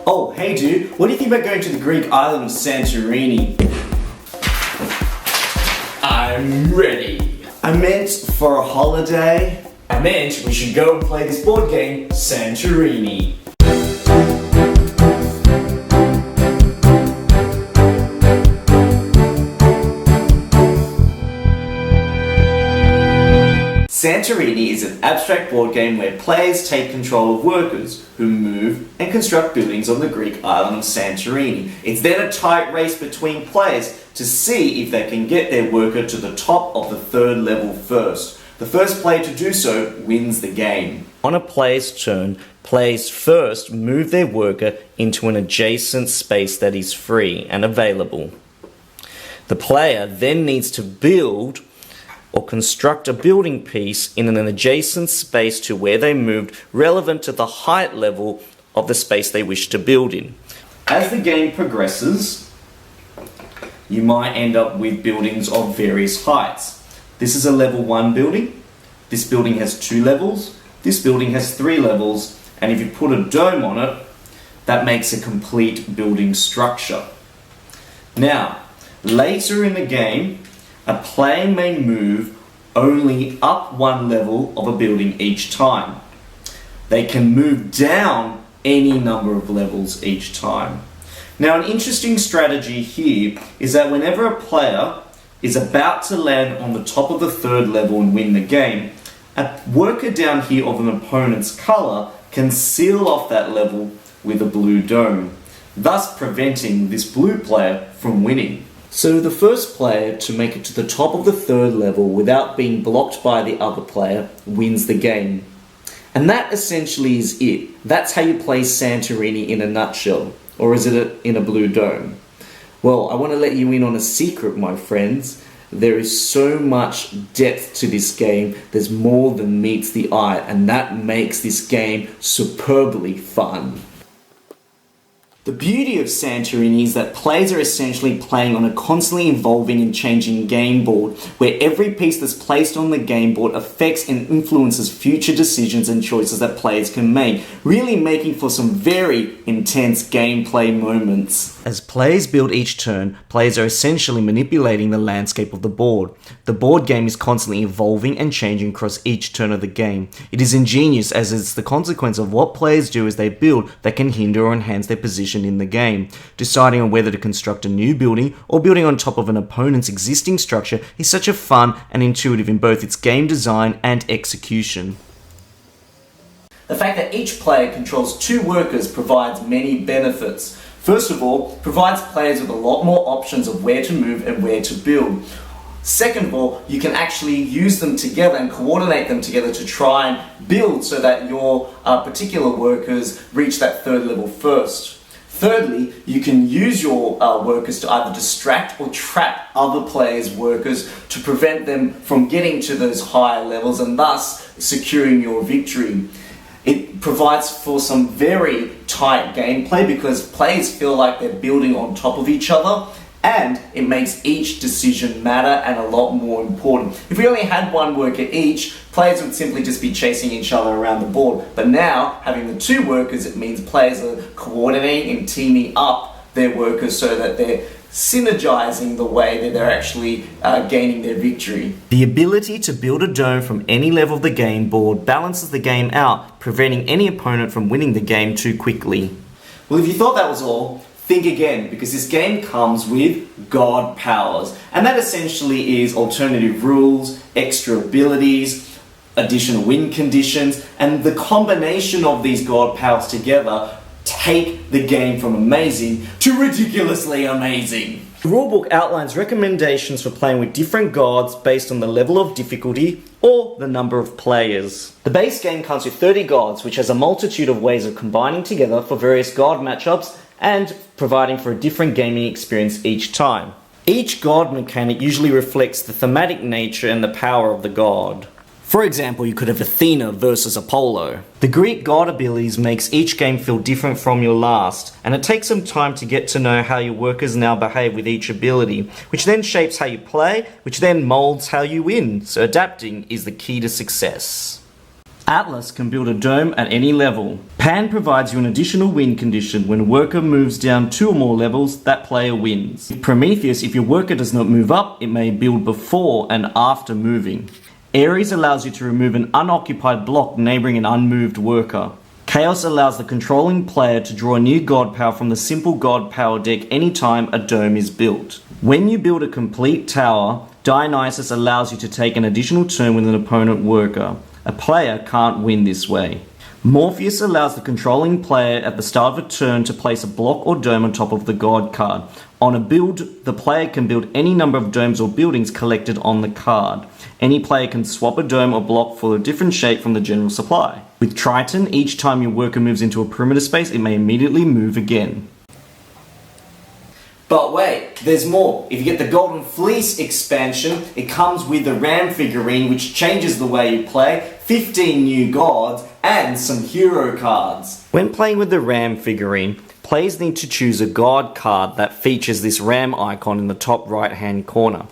Oh, hey dude, what do you think about going to the Greek Island of Santorini? I'm ready. I meant for a holiday. I meant we should go and play this board game, Santorini. Santorini is an abstract board game where players take control of workers who move and construct buildings on the Greek island of Santorini. It's then a tight race between players to see if they can get their worker to the top of the third level first. The first player to do so wins the game. On a player's turn, players first move their worker into an adjacent space that is free and available. The player then needs to build or construct a building piece in an adjacent space to where they moved, relevant to the height level of the space they wish to build in. As the game progresses, you might end up with buildings of various heights. This is a level 1 building. This building has 2 levels. This building has 3 levels. And if you put a dome on it, that makes a complete building structure. Now, later in the game, a player may move only up 1 level of a building each time. They can move down any number of levels each time. Now, an interesting strategy here is that whenever a player is about to land on the top of the 3rd level and win the game, a worker down here of an opponent's colour can seal off that level with a blue dome, thus preventing this blue player from winning. So the first player to make it to the top of the 3rd level without being blocked by the other player wins the game. And that essentially is it. That's how you play Santorini in a nutshell. Or is it in a blue dome? Well, I want to let you in on a secret, my friends. There is so much depth to this game. There's more than meets the eye, and that makes this game superbly fun. The beauty of Santorini is that players are essentially playing on a constantly evolving and changing game board, where every piece that's placed on the game board affects and influences future decisions and choices that players can make, really making for some very intense gameplay moments. As players build each turn, players are essentially manipulating the landscape of the board. The board game is constantly evolving and changing across each turn of the game. It is ingenious as it's the consequence of what players do as they build that can hinder or enhance their position in the game. Deciding on whether to construct a new building or building on top of an opponent's existing structure is such a fun and intuitive in both its game design and execution. The fact that each player controls 2 workers provides many benefits. First of all, provides players with a lot more options of where to move and where to build. Second of all, you can actually use them together and coordinate them together to try and build so that your particular workers reach that 3rd level first. Thirdly, you can use your workers to either distract or trap other players' workers to prevent them from getting to those higher levels and thus securing your victory. It provides for some very tight gameplay because players feel like they're building on top of each other, and it makes each decision matter and a lot more important. If we only had 1 worker each, players would simply just be chasing each other around the board. But now, having the 2 workers, it means players are coordinating and teaming up their workers so that they're synergizing the way that they're actually gaining their victory. The ability to build a dome from any level of the game board balances the game out, preventing any opponent from winning the game too quickly. Well, if you thought that was all, think again, because this game comes with god powers, and that essentially is alternative rules, extra abilities, additional win conditions, and the combination of these god powers together take the game from amazing to ridiculously amazing. The rulebook outlines recommendations for playing with different gods based on the level of difficulty or the number of players. The base game comes with 30 gods, which has a multitude of ways of combining together for various god matchups and providing for a different gaming experience each time. Each god mechanic usually reflects the thematic nature and the power of the god. For example, you could have Athena versus Apollo. The Greek god abilities makes each game feel different from your last, and it takes some time to get to know how your workers now behave with each ability, which then shapes how you play, which then molds how you win. So adapting is the key to success. Atlas can build a dome at any level. Pan provides you an additional win condition. When a worker moves down 2 or more levels, that player wins. Prometheus, if your worker does not move up, it may build before and after moving. Ares allows you to remove an unoccupied block neighbouring an unmoved worker. Chaos allows the controlling player to draw a new god power from the simple god power deck anytime a dome is built. When you build a complete tower, Dionysus allows you to take an additional turn with an opponent worker. A player can't win this way. Morpheus allows the controlling player at the start of a turn to place a block or dome on top of the god card. On a build, the player can build any number of domes or buildings collected on the card. Any player can swap a dome or block for a different shape from the general supply. With Triton, each time your worker moves into a perimeter space, it may immediately move again. But wait, there's more. If you get the Golden Fleece expansion, it comes with the Ram figurine, which changes the way you play, 15 new gods, and some hero cards. When playing with the Ram figurine, players need to choose a god card that features this ram icon in the top right hand corner.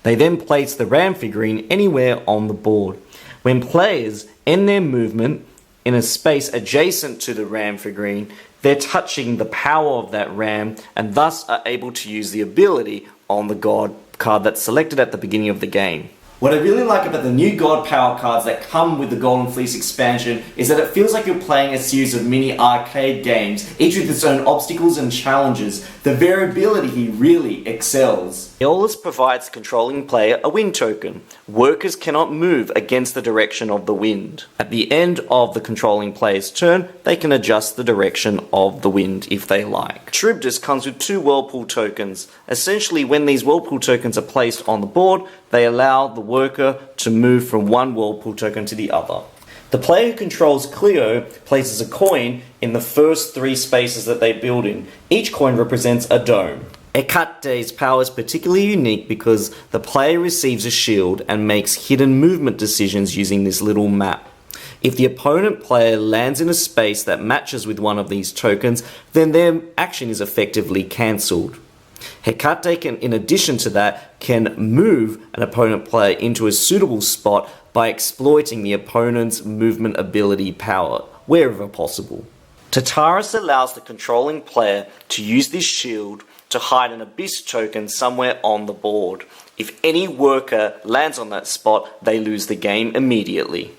They then place the Ram figurine anywhere on the board. When players end their movement in a space adjacent to the Ram figurine, they're touching the power of that ram and thus are able to use the ability on the god card that's selected at the beginning of the game. What I really like about the new God Power cards that come with the Golden Fleece expansion is that it feels like you're playing a series of mini arcade games, each with its own obstacles and challenges. The variability really excels. Aeolus provides the controlling player a wind token. Workers cannot move against the direction of the wind. At the end of the controlling player's turn, they can adjust the direction of the wind if they like. Charybdis comes with 2 Whirlpool tokens. Essentially, when these Whirlpool tokens are placed on the board, they allow the worker to move from one Whirlpool token to the other. The player who controls Clio places a coin in the first 3 spaces that they build in. Each coin represents a dome. Hecate's power is particularly unique because the player receives a shield and makes hidden movement decisions using this little map. If the opponent player lands in a space that matches with one of these tokens, then their action is effectively cancelled. Hecate can, in addition to that, can move an opponent player into a suitable spot by exploiting the opponent's movement ability power, wherever possible. Tartarus allows the controlling player to use this shield to hide an Abyss token somewhere on the board. If any worker lands on that spot, they lose the game immediately.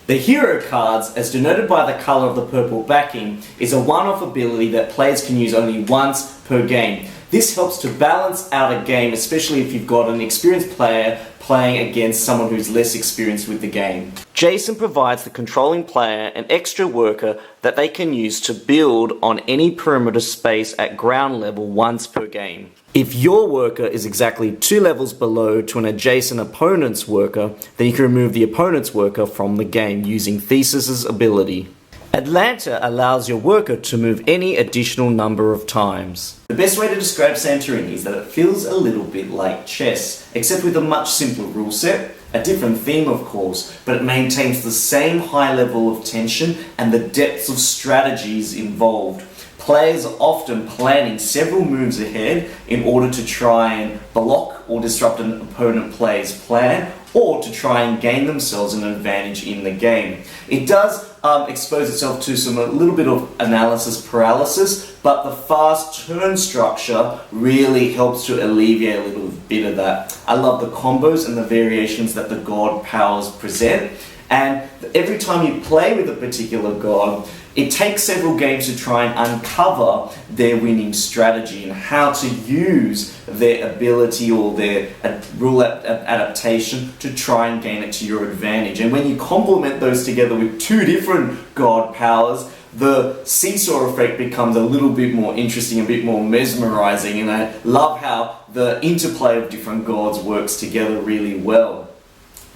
The hero cards, as denoted by the colour of the purple backing, is a one-off ability that players can use only once per game. This helps to balance out a game, especially if you've got an experienced player playing against someone who's less experienced with the game. Jason provides the controlling player an extra worker that they can use to build on any perimeter space at ground level once per game. If your worker is exactly 2 levels below to an adjacent opponent's worker, then you can remove the opponent's worker from the game using Theseus's ability. Atlanta allows your worker to move any additional number of times. The best way to describe Santorini is that it feels a little bit like chess, except with a much simpler rule set, a different theme of course, but it maintains the same high level of tension and the depths of strategies involved. Players are often planning several moves ahead in order to try and block or disrupt an opponent player's plan, or to try and gain themselves an advantage in the game. It does expose itself to a little bit of analysis paralysis, but the fast turn structure really helps to alleviate a little bit of that. I love the combos and the variations that the god powers present, and every time you play with a particular god, it takes several games to try and uncover their winning strategy and how to use their ability or their rule adaptation to try and gain it to your advantage. And when you complement those together with 2 different god powers, the seesaw effect becomes a little bit more interesting, a bit more mesmerizing, and I love how the interplay of different gods works together really well.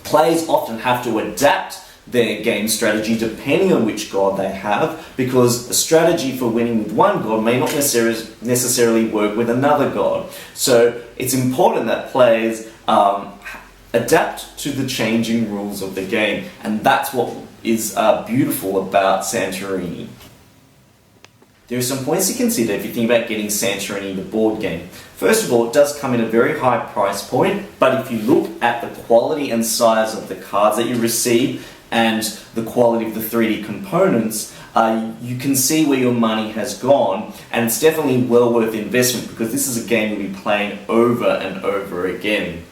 Players often have to adapt their game strategy depending on which god they have, because a strategy for winning with one god may not necessarily work with another god. So it's important that players adapt to the changing rules of the game, and that's what is beautiful about Santorini. There are some points to consider if you think about getting Santorini the board game. First of all, it does come in a very high price point, but if you look at the quality and size of the cards that you receive and the quality of the 3D components, you can see where your money has gone, and it's definitely well worth the investment because this is a game you'll be playing over and over again.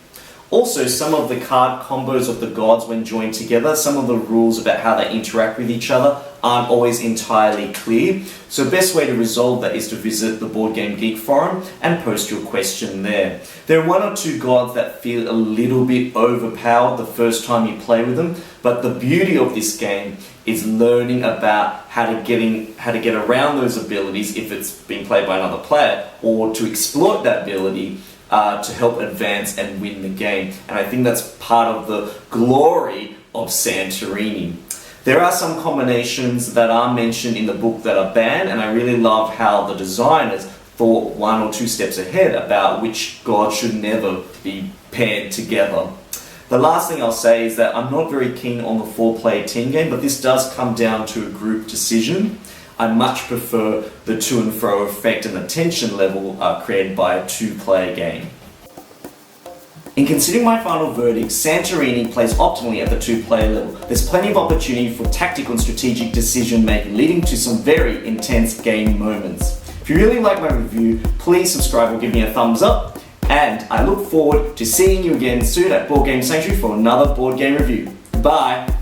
Also, some of the card combos of the gods when joined together, some of the rules about how they interact with each other aren't always entirely clear. So the best way to resolve that is to visit the Board Game Geek forum and post your question there. There are one or two gods that feel a little bit overpowered the first time you play with them, but the beauty of this game is learning about how to get around those abilities if it's being played by another player, or to exploit that ability to help advance and win the game. And I think that's part of the glory of Santorini. There are some combinations that are mentioned in the book that are banned, and I really love how the designers thought one or two steps ahead about which god should never be paired together. The last thing I'll say is that I'm not very keen on the 4-player team game, but this does come down to a group decision. I much prefer the to and fro effect and the tension level created by a 2-player game. In considering my final verdict, Santorini plays optimally at the 2-player level. There's plenty of opportunity for tactical and strategic decision making, leading to some very intense game moments. If you really like my review, please subscribe or give me a thumbs up, and I look forward to seeing you again soon at Board Game Sanctuary for another board game review. Bye!